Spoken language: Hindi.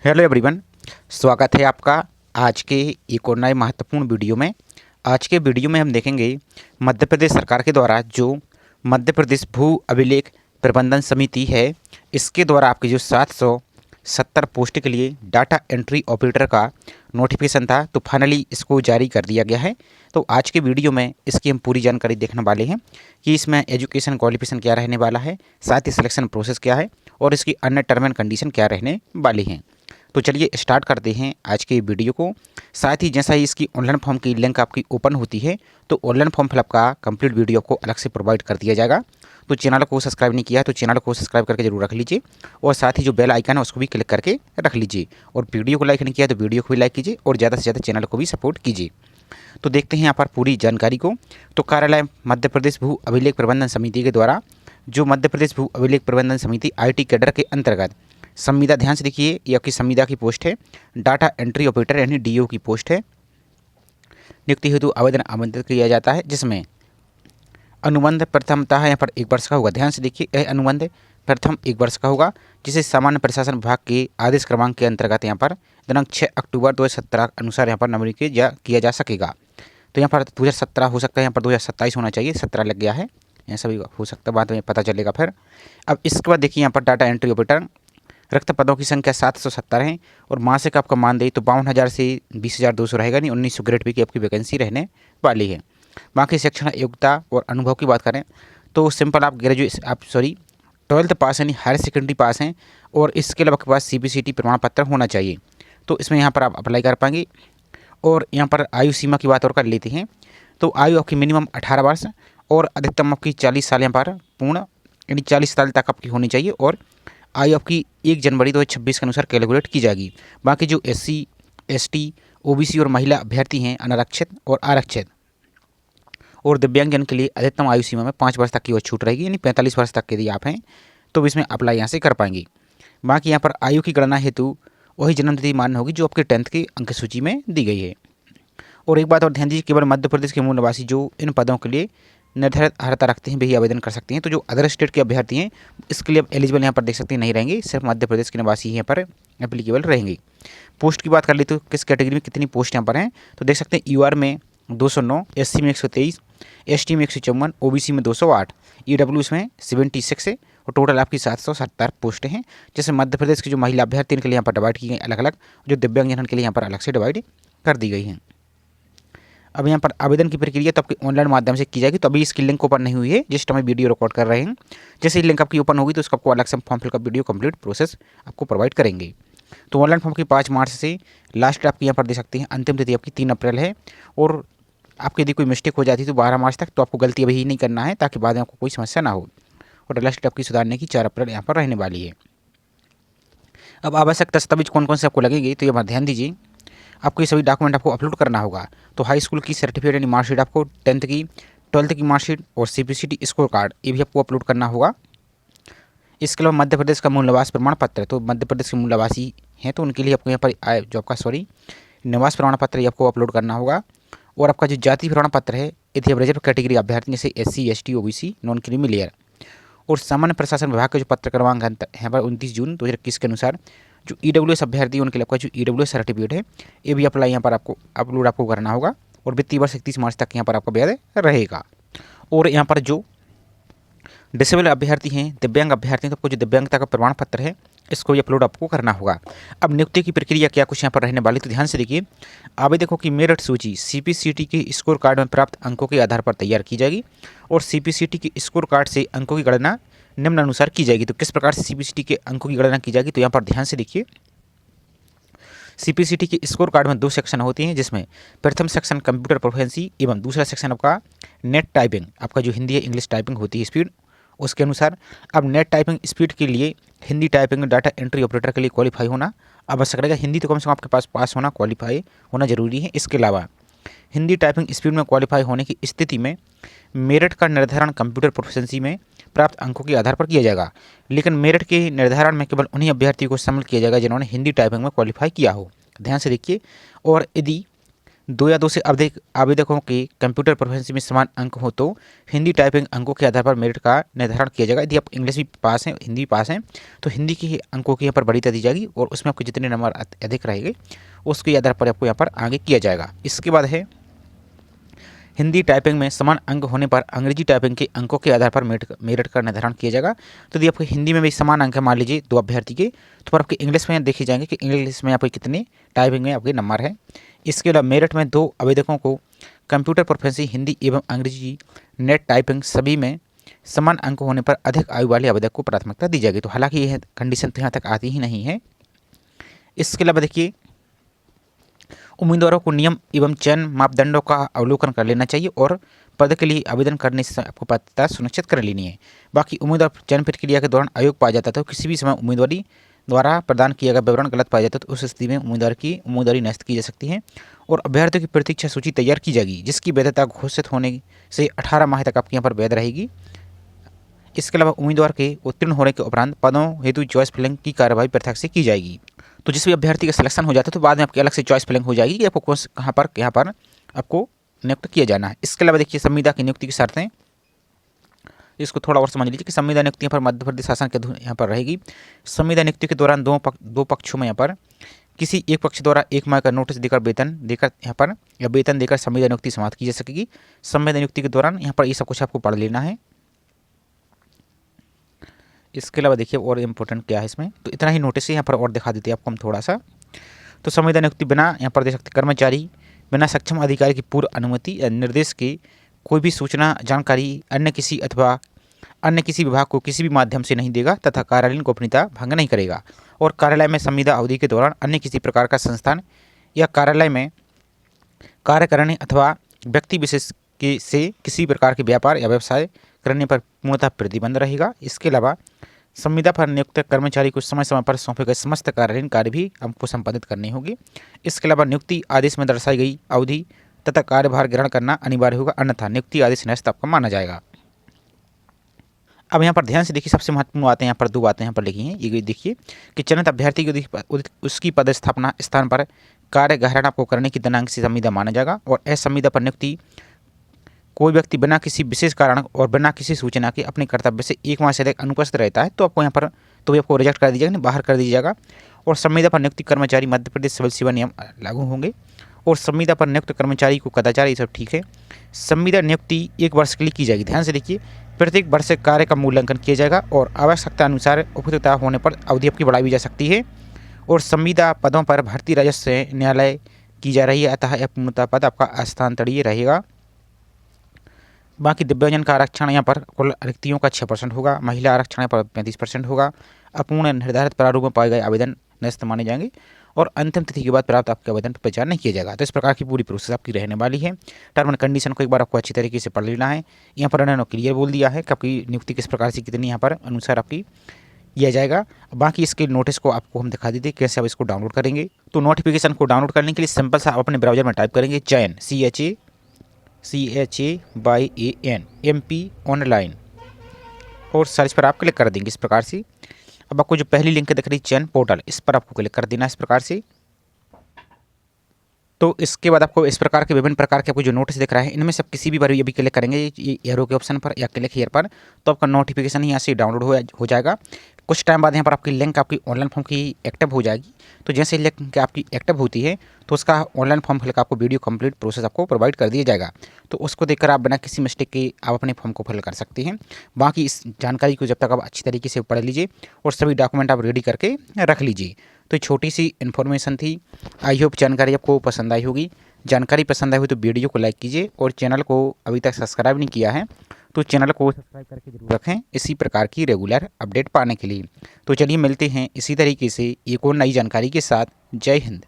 Hello everyone. स्वागत है आपका आज के एक और नए महत्वपूर्ण वीडियो में। आज के वीडियो में हम देखेंगे मध्य प्रदेश सरकार के द्वारा जो मध्य प्रदेश भू अभिलेख प्रबंधन समिति है, इसके द्वारा आपकी जो 770 पोस्ट के लिए डाटा एंट्री ऑपरेटर का नोटिफिकेशन था, तो फाइनली इसको जारी कर दिया गया है। तो आज के वीडियो में इसकी हम पूरी जानकारी देखने वाले हैं कि इसमें एजुकेशन क्वालिफिकेशन क्या रहने वाला है, साथ ही सिलेक्शन प्रोसेस क्या है और इसकी अन्य टर्म एंड कंडीशन क्या रहने वाली हैं। तो चलिए स्टार्ट करते हैं आज के वीडियो को। साथ ही जैसा ही इसकी ऑनलाइन फॉर्म की लिंक आपकी ओपन होती है तो ऑनलाइन फॉर्म फिलअप का कंप्लीट वीडियो को अलग से प्रोवाइड कर दिया जाएगा। तो चैनल को सब्सक्राइब नहीं किया तो चैनल को सब्सक्राइब करके जरूर रख लीजिए और साथ ही जो बेल आइकन है उसको भी क्लिक करके रख लीजिए और वीडियो को लाइक नहीं किया तो वीडियो को भी लाइक कीजिए और ज़्यादा से ज़्यादा चैनल को भी सपोर्ट कीजिए। तो देखते हैं यहाँ पर पूरी जानकारी को। तो कार्यालय मध्य प्रदेश भू अभिलेख प्रबंधन समिति के द्वारा जो मध्य प्रदेश भू अभिलेख प्रबंधन समिति IT कैडर के अंतर्गत संविदा, ध्यान से देखिए, ये आपकी संविदा की पोस्ट है, डाटा एंट्री ऑपरेटर यानी DO की पोस्ट है। नियुक्ति हेतु आवेदन आमंत्रित किया जाता है, जिसमें अनुबंध प्रथमतः यहाँ पर 1 वर्ष का होगा। ध्यान से देखिए, यह अनुबंध प्रथम 1 वर्ष का होगा, जिसे सामान्य प्रशासन विभाग के आदेश क्रमांक के अंतर्गत यहाँ पर दिनांक 6 अक्टूबर 2017 अनुसार यहाँ पर नवीनीकृत किया जा सकेगा। तो यहाँ पर 2017 हो सकता है, यहाँ पर 2027 होना चाहिए, 17 लग गया है, यहाँ सभी हो सकता है, बाद में पता चलेगा फिर। अब इसके बाद देखिए यहाँ पर डाटा एंट्री ऑपरेटर रिक्त पदों की संख्या 770 है और मासिक आपका मानदेय तो 52,000 से 20,200 रहेगा, नहीं 1900 ग्रेड पे की आपकी वैकेंसी रहने वाली है। बाकी शैक्षणिक योग्यता और अनुभव की बात करें तो सिंपल आप 12th पास यानी हायर सेकेंडरी पास हैं और इसके अलावा आपके पास CPCT प्रमाण पत्र होना चाहिए। तो इसमें यहाँ पर आप अप्लाई कर पाएंगे। और यहाँ पर आयु सीमा की बात और कर लेते हैं तो आयु आपकी मिनिमम 18 वर्ष और अधिकतम आपकी 40 साल यहाँ पर पूर्ण यानी 40 साल तक आपकी होनी चाहिए और आयु आपकी 1 जनवरी 2026 के अनुसार कैलकुलेट की जाएगी। बाकी जो SC ST OBC और महिला अभ्यर्थी हैं, अनारक्षित और आरक्षित और दिव्यांगजन के लिए अधिकतम आयु सीमा में 5 वर्ष तक की वो छूट रहेगी, यानी 45 वर्ष तक के यदि आप हैं तो इसमें अप्लाई यहाँ से कर पाएंगे। बाकी यहाँ पर आयु की गणना हेतु वही जन्म तिथि मान्य होगी जो आपके 10th की अंक सूची में दी गई है। और एक बात और ध्यान दीजिए, केवल मध्य प्रदेश के मूल निवासी जो इन पदों के लिए निर्धारित अर्हता रखते हैं वही आवेदन कर सकते हैं। तो जो अदर स्टेट के अभ्यर्थी हैं इसके लिए अब एलिजिबल यहाँ पर देख सकते हैं नहीं रहेंगे, सिर्फ मध्य प्रदेश के निवासी यहाँ पर एप्लीकेबल रहेंगे। पोस्ट की बात कर ले तो किस कैटेगरी में कितनी पोस्ट यहाँ पर हैं तो देख सकते हैं UR में 209, SC में 123, ST में 154, OBC में 208, EWS में 76 है और टोटल आपकी 770 पोस्टें हैं, जैसे मध्य प्रदेश की जो महिला अभ्यर्थी इनके लिए यहाँ पर डिवाइड की गई अलग अलग, जो दिव्यांगजन के लिए यहाँ पर अलग से डिवाइड कर दी गई हैं। अब यहाँ पर आवेदन की प्रक्रिया तो आपके ऑनलाइन माध्यम से की जाएगी। तो अभी इसकी लिंक ओपन नहीं हुई है जिस टाइम वीडियो रिकॉर्ड कर रहे हैं। जैसे ही लिंक आपकी ओपन होगी तो उसका आपको अलग से फॉर्म फिल का वीडियो कंप्लीट प्रोसेस आपको प्रोवाइड करेंगे। तो ऑनलाइन फॉर्म की 5 मार्च से लास्ट आपकी यहाँ पर दे सकते हैं, अंतिम तिथि आपकी 3 अप्रैल है और आपकी यदि कोई मिस्टेक हो जाती है तो 12 मार्च तक, तो आपको गलती अभी नहीं करना है ताकि बाद में आपको कोई समस्या ना हो। और लास्ट डेट आपकी सुधारने की 4 अप्रैल यहाँ पर रहने वाली है। अब आवश्यक दस्तावेज कौन कौन से आपको लगेंगे तो ये ध्यान दीजिए, आपको ये सभी डॉक्यूमेंट आपको अपलोड करना होगा। तो हाई स्कूल की सर्टिफिकेट यानी मार्कशीट, आपको 10th की 12th की मार्कशीट और CPCT स्कोर कार्ड ये भी आपको अपलोड करना होगा। इसके अलावा मध्य प्रदेश का मूल निवास प्रमाण पत्र, तो मध्य प्रदेश के मूल निवासी हैं तो उनके लिए आपको यहाँ पर जो आपका निवास प्रमाण पत्र ये आपको अपलोड करना होगा। और आपका जो जाति प्रमाण पत्र है यदि आप रिजर्व कैटेगरी अभ्यर्थी जैसे SC ST OBC non creamy layer और सामान्य प्रशासन विभाग का जो पत्र क्रमांक है पर 29 जून 2021 के अनुसार जो EWS अभ्यर्थी उनके लिए आपका जो EWS सर्टिफिकेट है ये भी अप्लाई यहाँ पर आपको अपलोड करना होगा और वित्तीय वर्ष 31 मार्च तक यहाँ पर आपका वैध रहेगा। और यहाँ पर जो डिसेबल अभ्यर्थी हैं, दिव्यांग अभ्यर्थी हैं, तो आपको जो दिव्यांगता का प्रमाण पत्र है इसको भी अपलोड आपको करना होगा। अब नियुक्ति की प्रक्रिया क्या कुछ यहाँ पर रहने वाली, तो ध्यान से देखिए, आवेदकों की मेरिट सूची CPCT के स्कोर कार्ड में प्राप्त अंकों के आधार पर तैयार की जाएगी और CPCT के स्कोर कार्ड से अंकों की गणना निम्न अनुसार की जाएगी। तो किस प्रकार से CPCT के अंकों की गणना की जाएगी तो यहाँ पर ध्यान से देखिए, CPCT के स्कोर कार्ड में 2 सेक्शन होते हैं, जिसमें प्रथम सेक्शन कंप्यूटर प्रोफिशिएंसी एवं दूसरा सेक्शन आपका नेट टाइपिंग, आपका जो हिंदी या इंग्लिश टाइपिंग होती है स्पीड उसके अनुसार। अब नेट टाइपिंग स्पीड के लिए Hindi typing data entry operator के लिए क्वालिफाई होना आवश्यक रहेगा। हिंदी तो कम से कम आपके पास होना, क्वालिफाई होना जरूरी है। इसके अलावा हिंदी टाइपिंग स्पीड में क्वालिफाई होने की स्थिति में मेरिट का निर्धारण कंप्यूटर प्रोफिशिएंसी में प्राप्त अंकों के आधार पर किया जाएगा, लेकिन मेरिट के निर्धारण में केवल उन्हीं अभ्यर्थियों को शामिल किया जाएगा जिन्होंने हिंदी टाइपिंग में क्वालिफाई किया हो। ध्यान से देखिए। और यदि 2 या 2 से अधिक आवेदकों के कंप्यूटर प्रोफिशिएंसी में समान अंक हो तो हिंदी टाइपिंग अंकों के आधार पर मेरिट का निर्धारण किया जाएगा। यदि आप इंग्लिश भी पास हैं, हिंदी भी पास हैं, तो हिंदी के अंकों की यहाँ पर वरीयता दी जाएगी और उसमें आपके जितने नंबर अधिक रहेंगे उसके आधार पर आपको यहाँ पर आगे किया जाएगा। इसके बाद है हिंदी टाइपिंग में समान अंक होने पर अंग्रेजी टाइपिंग के अंकों के आधार पर मेरिट का निर्धारण किया जाएगा। तो यदि आपके हिंदी में भी समान अंक है, मान लीजिए 2 अभ्यर्थी के, तो पर आपके इंग्लिश में देखे जाएंगे कि इंग्लिश में आपके कितने टाइपिंग में आपके नंबर हैं। इसके अलावा मेरिट में 2 आवेदकों को कंप्यूटर प्रोफिशिएंसी हिंदी एवं अंग्रेजी नेट टाइपिंग सभी में समान अंक होने पर अधिक आयु वाले आवेदक को प्राथमिकता दी जाएगी। तो हालांकि यह कंडीशन तो यहाँ तक आती ही नहीं है। इसके अलावा देखिए, उम्मीदवारों को नियम एवं चयन मापदंडों का अवलोकन कर लेना चाहिए और पद के लिए आवेदन करने से आपको पात्रता सुनिश्चित कर लेनी है। बाकी उम्मीदवार चयन प्रक्रिया के दौरान अयोग्य पाया जाता है तो किसी भी समय उम्मीदवारी द्वारा प्रदान किया गया विवरण गलत पाया जाता है तो उस स्थिति में उम्मीदवार की उम्मीदवारी निरस्त की जा सकती है और अभ्यर्थियों की प्रतीक्षा सूची तैयार की जाएगी जिसकी वैधता घोषित होने से 18 माह तक आपके यहाँ पर वैध रहेगी। इसके अलावा उम्मीदवार के उत्तीर्ण होने के उपरांत पदों हेतु चॉइस फिलिंग की कार्यवाही पृथक से की जाएगी। तो जिस भी अभ्यर्थी का सिलेक्शन हो जाता है तो बाद में आपकी अलग से चॉइस फिलिंग हो जाएगी कि आपको कौन कहाँ पर आपको नियुक्त किया जाना है। इसके अलावा देखिए, संविदा की नियुक्ति की शर्तें, इसको थोड़ा और समझ लीजिए कि संविदा नियुक्ति यहाँ पर मध्य प्रदेश शासन के यहाँ पर रहेगी। संविदा नियुक्ति के दौरान दो पक्षों में यहाँ पर किसी एक पक्ष द्वारा 1 माह का नोटिस देकर वेतन देकर संविदा नियुक्ति समाप्त की जा सकेगी। संविदा नियुक्ति के दौरान यहाँ पर ये सब कुछ आपको पढ़ लेना है। इसके अलावा देखिए और इम्पोर्टेंट क्या है इसमें, तो इतना ही नोटिस यहाँ पर और दिखा देते हैं आपको हम थोड़ा सा। तो संविदा नियुक्ति बिना यहाँ पर देख सकते कर्मचारी बिना सक्षम अधिकारी की पूर्व अनुमति या निर्देश के कोई भी सूचना जानकारी अन्य किसी विभाग को किसी भी माध्यम से नहीं देगा तथा कार्यालयीन गोपनीयता भंग नहीं करेगा और कार्यालय में संविदा अवधि के दौरान अन्य किसी प्रकार का संस्थान या कार्यालय में कार्य करने अथवा व्यक्ति विशेष से किसी प्रकार के व्यापार या व्यवसाय करने पर पूर्णतः प्रतिबंध रहेगा। इसके अलावा संविदा पर नियुक्त कर्मचारी को समय समय पर सौंपे गए समस्त कार्यालयीन कार्य भी हमको संपादित करने होंगे। इसके अलावा नियुक्ति आदेश में दर्शाई गई अवधि तथा कार्यभार ग्रहण करना अनिवार्य होगा, अन्यथा नियुक्ति आदेश निरस्त आपका माना जाएगा। अब यहाँ पर ध्यान से देखिए, सबसे महत्वपूर्ण बातें यहाँ पर 2 बातें यहाँ पर लिखी हैं। ये देखिए कि चयनित अभ्यर्थी को उसकी पदस्थापना स्थान पर कार्य ग्रहण आपको करने की दिनांक से संविदा माना जाएगा और असंविदा पर नियुक्ति कोई व्यक्ति बिना किसी विशेष कारण और बिना किसी सूचना के अपने कर्तव्य से 1 माह से अधिक अनुपस्थित रहता है तो आपको यहाँ पर तो भी आपको रिजेक्ट कर दिया जाएगा, बाहर कर दिया जाएगा। और संविदा पर नियुक्ति कर्मचारी मध्य प्रदेश सिविल सेवा नियम लागू होंगे और संविदा पर नियुक्त कर्मचारी को कदाचार, ये सब ठीक है। संविदा नियुक्ति 1 वर्ष के लिए की जाएगी। ध्यान से देखिए, प्रत्येक वर्ष से कार्य का मूल्यांकन किया जाएगा और आवश्यकता अनुसार उपयुक्तता होने पर अवधि आपकी बढ़ाई भी जा सकती है। और संविदा पदों पर भर्ती राजस्व न्यायालय की जा रही है, अतः यह पूर्णतः पद आपका अस्थानांतरीय रहेगा। बाकी दिव्यांगजन का आरक्षण यहाँ पर कुल रिक्तियों का 6% होगा, महिला आरक्षण यहाँ पर 35% होगा। अपूर्ण निर्धारित प्रारूप में पाए गए आवेदन निरस्त माने जाएंगे और अंतिम तिथि के बाद प्राप्त आपके आवेदन पर विचार नहीं किया जाएगा। तो इस प्रकार की पूरी प्रोसेस आपकी रहने वाली है। टर्म एंड कंडीशन को एक बार आपको अच्छी तरीके से पढ़ लेना है। यहाँ पर उन्होंने क्लियर बोल दिया है कि आपकी नियुक्ति किस प्रकार से कितनी यहाँ पर अनुसार आपकी किया जाएगा। बाकी इसके नोटिस को आपको हम दिखा देते कैसे आप इसको डाउनलोड करेंगे। तो नोटिफिकेशन को डाउनलोड करने के लिए सिंपल सा आप अपने ब्राउजर में टाइप करेंगे चयन CHAYAN MP ऑनलाइन और सर्च पर आप क्लिक कर देंगे इस प्रकार से। अब आपको जो पहली लिंक दिख रही चयन पोर्टल, इस पर आपको क्लिक कर देना इस प्रकार से। तो इसके बाद आपको इस प्रकार के विभिन्न प्रकार के आपको जो नोटिस दिख रहा है इनमें सब किसी भी बार अभी क्लिक करेंगे ये एरो के ऑप्शन पर या क्लिक हियर पर, तो आपका नोटिफिकेशन यहाँ से डाउनलोड हो जाएगा। कुछ टाइम बाद यहाँ पर आपकी लिंक आपकी ऑनलाइन फॉर्म की एक्टिव हो जाएगी। तो जैसे लिंक आपकी एक्टिव होती है तो उसका ऑनलाइन फॉर्म फिल का आपको वीडियो कंप्लीट प्रोसेस आपको प्रोवाइड कर दिया जाएगा। तो उसको देखकर आप बिना किसी मिस्टेक के आप अपने फॉर्म को फिल कर सकते हैं। बाकी इस जानकारी को जब तक आप अच्छी तरीके से पढ़ लीजिए और सभी डॉक्यूमेंट आप रेडी करके रख लीजिए। तो छोटी सी इन्फॉर्मेशन थी, आई होप जानकारी आपको पसंद आई होगी। जानकारी पसंद आई हो तो वीडियो को लाइक कीजिए और चैनल को अभी तक सब्सक्राइब नहीं किया है तो चैनल को सब्सक्राइब करके जरूर रखें इसी प्रकार की रेगुलर अपडेट पाने के लिए। तो चलिए मिलते हैं इसी तरीके से एक और नई जानकारी के साथ। जय हिंद।